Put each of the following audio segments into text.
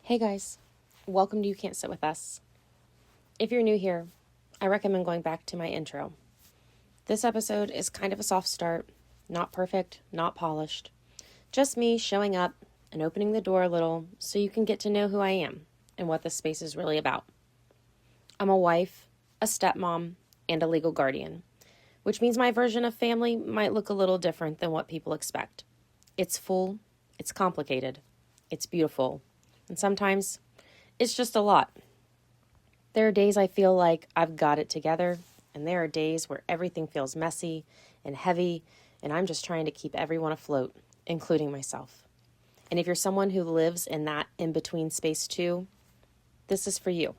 Hey guys, welcome to You Can't Sit With Us. If you're new here, I recommend going back to my intro. This episode is kind of a soft start, not perfect, not polished. Just me showing up and opening the door a little so you can get to know who I am and what this space is really about. I'm a wife, a stepmom, and a legal guardian, which means my version of family might look a little different than what people expect. It's full, it's complicated, it's beautiful, and sometimes it's just a lot. There are days I feel like I've got it together, and there are days where everything feels messy and heavy, and I'm just trying to keep everyone afloat, including myself. And if you're someone who lives in that in-between space too, this is for you.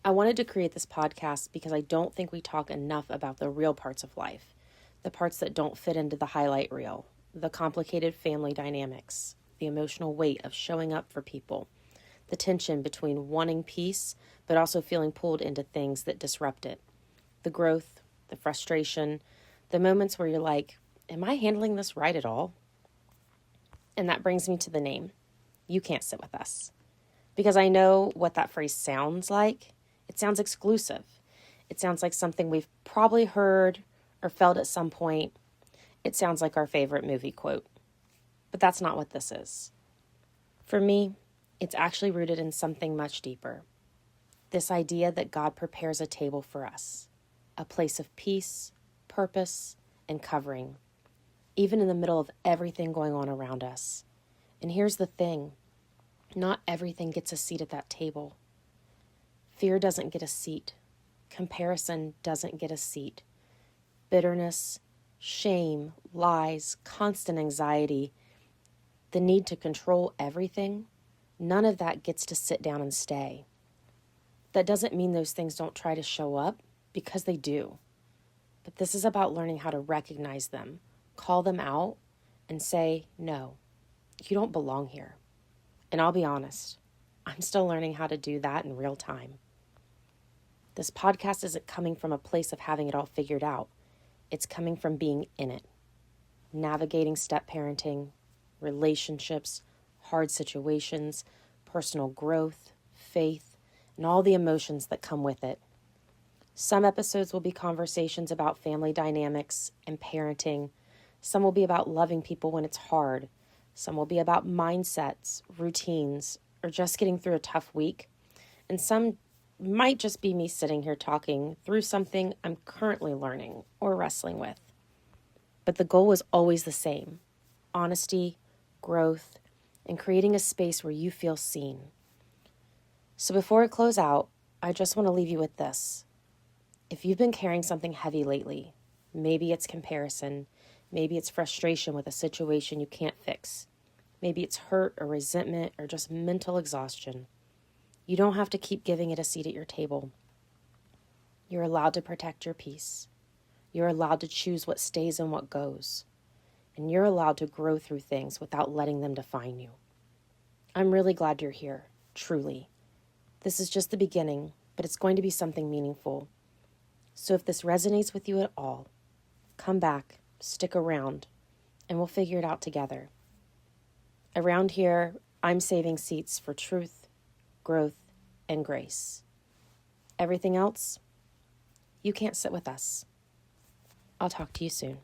I wanted to create this podcast because I don't think we talk enough about the real parts of life, the parts that don't fit into the highlight reel, the complicated family dynamics, the emotional weight of showing up for people, the tension between wanting peace but also feeling pulled into things that disrupt it, the growth, the frustration, the moments where you're like, am I handling this right at all? And that brings me to the name, You Can't Sit With Us. Because I know what that phrase sounds like. It sounds exclusive. It sounds like something we've probably heard or felt at some point. It sounds like our favorite movie quote. But that's not what this is. For me, it's actually rooted in something much deeper. This idea that God prepares a table for us, a place of peace, purpose, and covering, even in the middle of everything going on around us. And here's the thing, not everything gets a seat at that table. Fear doesn't get a seat. Comparison doesn't get a seat. Bitterness, shame, lies, constant anxiety, the need to control everything, none of that gets to sit down and stay. That doesn't mean those things don't try to show up, because they do. But this is about learning how to recognize them, call them out, and say, no, you don't belong here. And I'll be honest, I'm still learning how to do that in real time. This podcast isn't coming from a place of having it all figured out. It's coming from being in it, navigating step parenting, relationships, hard situations, personal growth, faith, and all the emotions that come with it. Some episodes will be conversations about family dynamics and parenting. Some will be about loving people when it's hard. Some will be about mindsets, routines, or just getting through a tough week. And some might just be me sitting here talking through something I'm currently learning or wrestling with. But the goal is always the same: honesty, growth, and creating a space where you feel seen. So before I close out, I just want to leave you with this. If you've been carrying something heavy lately, maybe it's comparison, maybe it's frustration with a situation you can't fix, maybe it's hurt or resentment or just mental exhaustion, you don't have to keep giving it a seat at your table. You're allowed to protect your peace. You're allowed to choose what stays and what goes. And you're allowed to grow through things without letting them define you. I'm really glad you're here, truly. This is just the beginning, but it's going to be something meaningful. So if this resonates with you at all, come back, stick around, and we'll figure it out together. Around here, I'm saving seats for truth, growth, and grace. Everything else, you can't sit with us. I'll talk to you soon.